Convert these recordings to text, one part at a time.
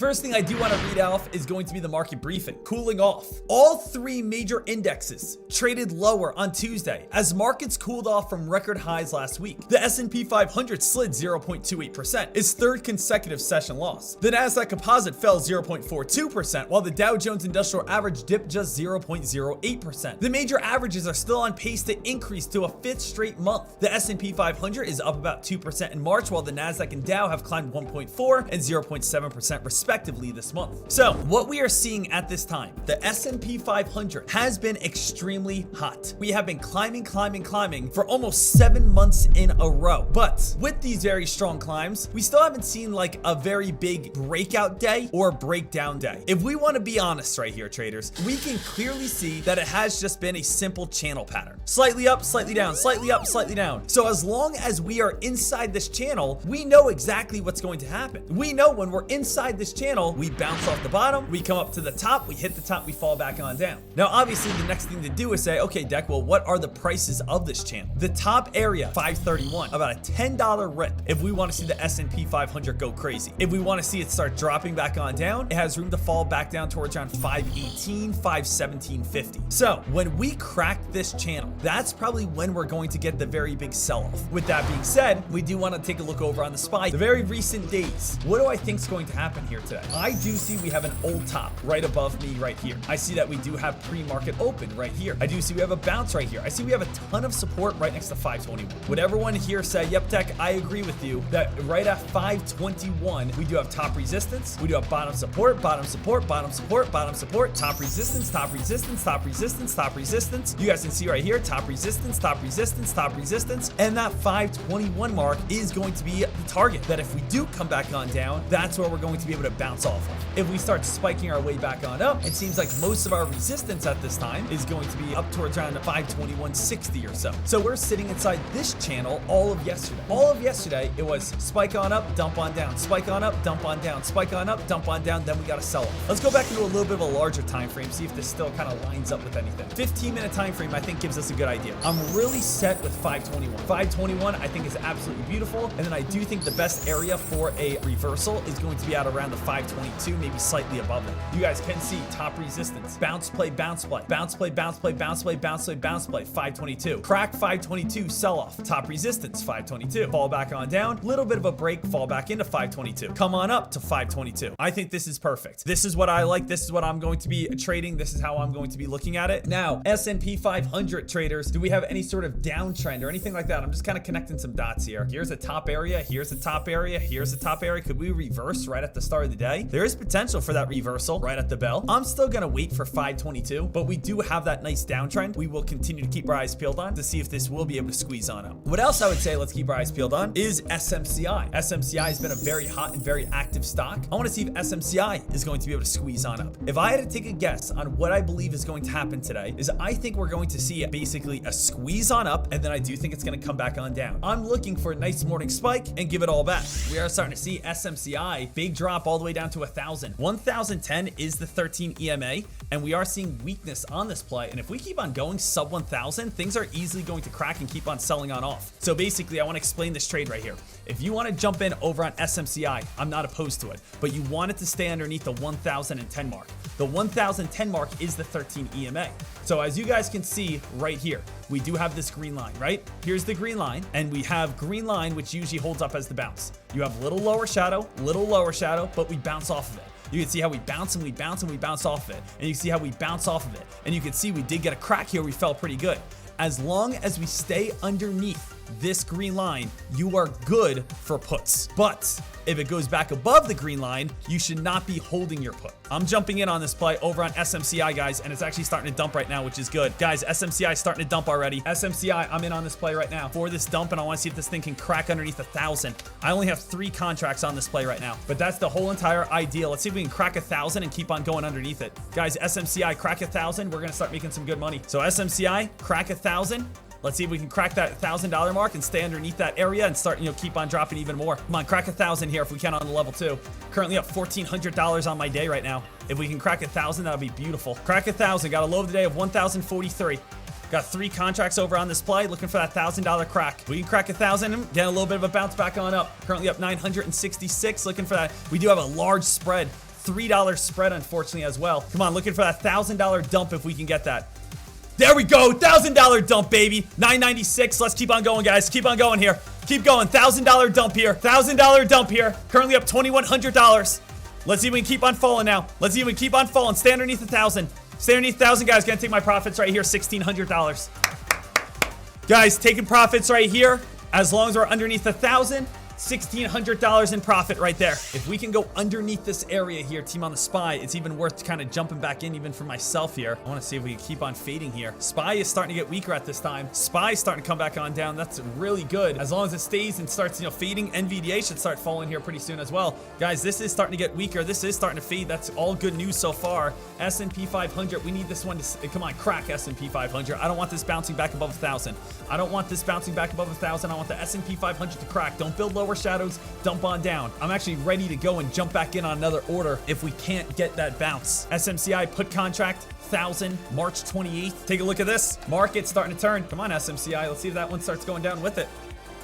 First thing I do want to read off is going to be the market briefing. Cooling off. All three major indexes traded lower on Tuesday as markets cooled off from record highs last week. The S&P 500 slid 0.28%, its third consecutive session loss. The Nasdaq Composite fell 0.42%, while the Dow Jones Industrial Average dipped just 0.08%. The major averages are still on pace to increase to a fifth straight month. The S&P 500 is up about 2% in March, while the Nasdaq and Dow have climbed 1.4 and 0.7% respectively this month. So what we are seeing at this time, the S&P 500 has been extremely hot. We have been climbing for almost 7 months in a row. But with these very strong climbs, we still haven't seen like a very big breakout day or breakdown day. If we want to be honest right here, traders, we can clearly see that it has just been a simple channel pattern. Slightly up, slightly down, slightly up, slightly down. So as long as we are inside this channel, we know exactly what's going to happen. We know when we're inside this channel, we bounce off the bottom, we come up to the top, we hit the top, we fall back on down. Now, obviously, the next thing to do is say, okay, Deck, well, what are the prices of this channel? The top area, 531, about a $10 rip if we want to see the S&P 500 go crazy. If we want to see it start dropping back on down, it has room to fall back down towards around 518, 517.50. So when we crack this channel, that's probably when we're going to get the very big sell-off. With that being said, we do want to take a look over on the SPY. The very recent days, what do I think is going to happen here today? I do see we have an old top right above me right here. I see that we do have pre-market open right here. I do see we have a bounce right here. I see we have a ton of support right next to 521. Would everyone here say, yep, Tech, I agree with you that right at 521, we do have top resistance. We do have bottom support, bottom support, bottom support, bottom support, top resistance, top resistance, top resistance, top resistance. You guys can see right here, top resistance, top resistance, top resistance. And that 521 mark is going to be the target that if we do come back on down, that's where we're going to be able to bounce off of. If we start spiking our way back on up, it seems like most of our resistance at this time is going to be up towards around 521.60 or so. So we're sitting inside this channel all of yesterday. All of yesterday, it was spike on up, dump on down, spike on up, dump on down, spike on up, dump on down, then we got a sell off. Let's go back into a little bit of a larger time frame, see if this still kind of lines up with anything. 15-minute time frame, I think, gives us a good idea. I'm really set with 521. 521, I think, is absolutely beautiful. And then I do think the best area for a reversal is going to be out around the 522, maybe slightly above it. You guys can see top resistance, bounce play, bounce play, bounce play, bounce play, bounce play, bounce play, bounce play, 522. Crack 522, sell off, top resistance, 522. Fall back on down, little bit of a break, fall back into 522. Come on up to 522. I think this is perfect. This is what I like. This is what I'm going to be trading. This is how I'm going to be looking at it. Now, S&P 500 traders, do we have any sort of downtrend or anything like that? I'm just kind of connecting some dots here. Here's a top area. Here's a top area. Here's a top area. Could we reverse right at the start of the day? There is potential for that reversal right at the bell. I'm still going to wait for 522, but we do have that nice downtrend. We will continue to keep our eyes peeled on to see if this will be able to squeeze on up. What else I would say let's keep our eyes peeled on is SMCI. SMCI has been a very hot and very active stock. I want to see if SMCI is going to be able to squeeze on up. If I had to take a guess on what I believe is going to happen today, is I think we're going to see basically a squeeze on up, and then I do think it's going to come back on down. I'm looking for a nice morning spike and give it all back. We are starting to see SMCI big drop all the way down to 1,000. 1,010 is the 13 EMA, and we are seeing weakness on this play. And if we keep on going sub 1,000, things are easily going to crack and keep on selling on off. So basically, I want to explain this trade right here. If you want to jump in over on SMCI, I'm not opposed to it, but you want it to stay underneath the 1,010 mark. The 1,010 mark is the 13 EMA. So as you guys can see right here, we do have this green line, right? Here's the green line, and we have green line, which usually holds up as the bounce. You have little lower shadow, but we bounce off of it. You can see how we bounce and we bounce and we bounce off of it. And you can see how we bounce off of it. And you can see we did get a crack here. We felt pretty good. As long as we stay underneath this green line, you are good for puts. But if it goes back above the green line, you should not be holding your put. I'm jumping in on this play over on SMCI, guys, and it's actually starting to dump right now, which is good. Guys, SMCI is starting to dump already. SMCI, I'm in on this play right now for this dump, and I want to see if this thing can crack underneath 1,000. I only have 3 contracts on this play right now, but that's the whole entire idea. Let's see if we can crack 1,000 and keep on going underneath it. Guys, SMCI, crack 1,000. We're going to start making some good money. So SMCI, crack 1,000. Let's see if we can crack that $1,000 mark and stay underneath that area and start, keep on dropping even more. Come on, crack 1,000 here if we can on the level 2. Currently up $1,400 on my day right now. If we can crack 1,000, that'll be beautiful. Crack 1,000. Got a low of the day of 1,043. Got 3 contracts over on this play, looking for that $1,000 crack. We can crack 1,000, get a little bit of a bounce back on up. Currently up 966, looking for that. We do have a large spread. $3 spread, unfortunately, as well. Come on, looking for that $1,000 dump if we can get that. There we go, $1,000 dump, baby. 996. Let's keep on going, guys. Keep on going here. Keep going. $1,000 dump here. $1,000 dump here. Currently up $2,100. Let's see if we can keep on falling now. Let's see if we can keep on falling. Stay underneath 1,000. Stay underneath 1,000, guys. Gonna take my profits right here. $1,600. Guys, taking profits right here. As long as we're underneath 1,000. $1,600 in profit right there. If we can go underneath this area here, team on the SPY, it's even worth kind of jumping back in even for myself here. I want to see if we can keep on fading here. SPY is starting to get weaker at this time. SPY is starting to come back on down. That's really good. As long as it stays and starts, fading, NVDA should start falling here pretty soon as well. Guys, this is starting to get weaker. This is starting to fade. That's all good news so far. S&P 500, we need this one to, come on, crack S&P 500. I don't want this bouncing back above 1,000. I don't want this bouncing back above 1,000. I want the S&P 500 to crack. Don't build lower shadows, dump on down. I'm actually ready to go and jump back in on another order if we can't get that bounce. SMCI put contract 1,000 March 28th. Take a look at this. Market starting to turn. Come on, SMCI. Let's see if that one starts going down with it.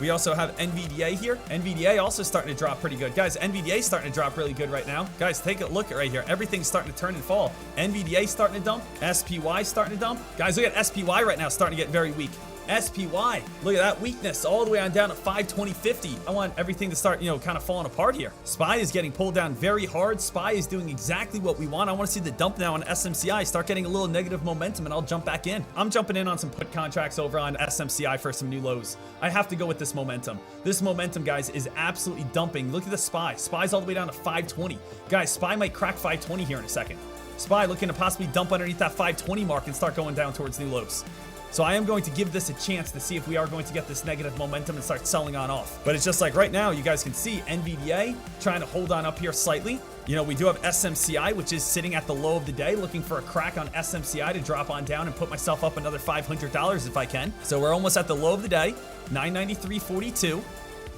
We also have NVDA here. NVDA also starting to drop pretty good. Guys, NVDA starting to drop really good right now. Guys, take a look at right here. Everything's starting to turn and fall. NVDA starting to dump. SPY starting to dump. Guys, look at SPY right now starting to get very weak. SPY, look at that weakness all the way on down to 520.50. I want everything to start, kind of falling apart here. SPY is getting pulled down very hard. SPY is doing exactly what we want. I want to see the dump now on SMCI start getting a little negative momentum, and I'll jump back in. I'm jumping in on some put contracts over on SMCI for some new lows. I have to go with this momentum. This momentum, guys, is absolutely dumping. Look at the SPY. SPY's all the way down to 520. Guys, SPY might crack 520 here in a second. SPY looking to possibly dump underneath that 520 mark and start going down towards new lows. So I am going to give this a chance to see if we are going to get this negative momentum and start selling on off. But it's just like right now, you guys can see NVDA trying to hold on up here slightly. We do have SMCI, which is sitting at the low of the day, looking for a crack on SMCI to drop on down and put myself up another $500 if I can. So we're almost at the low of the day, 993.42.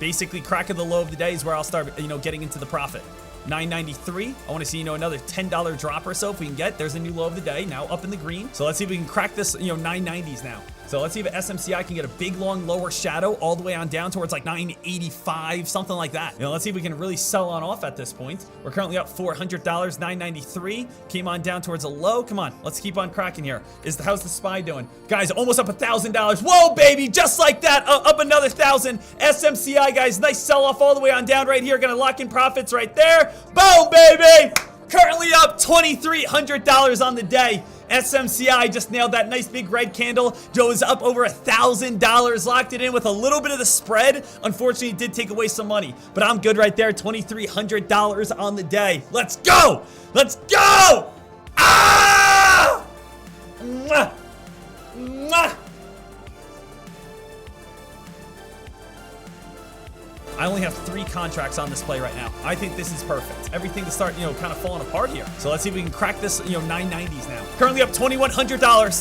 Basically, crack of the low of the day is where I'll start, getting into the profit. 993. I want to see, another $10 drop or so if we can get. There's a new low of the day, now up in the green. So let's see if we can crack this, 990s now. So let's see if SMCI can get a big, long, lower shadow all the way on down towards like 985, something like that. Let's see if we can really sell on off at this point. We're currently up $400, 993. Came on down towards a low. Come on, let's keep on cracking here. How's the SPY doing? Guys, almost up $1,000. Whoa, baby, just like that, up another 1,000. SMCI, guys, nice sell off all the way on down right here. Gonna lock in profits right there. Boom, baby. Currently up $2,300 on the day. SMCI just nailed that nice big red candle. Goes up over $1,000. Locked it in with a little bit of the spread. Unfortunately, it did take away some money, but I'm good right there. $2,300 on the day. Let's go. Let's go. Ah! Mwah! Mwah! I only have 3 contracts on this play right now. I think this is perfect. Everything to start, kind of falling apart here. So let's see if we can crack this, 990s now. Currently up $2,100.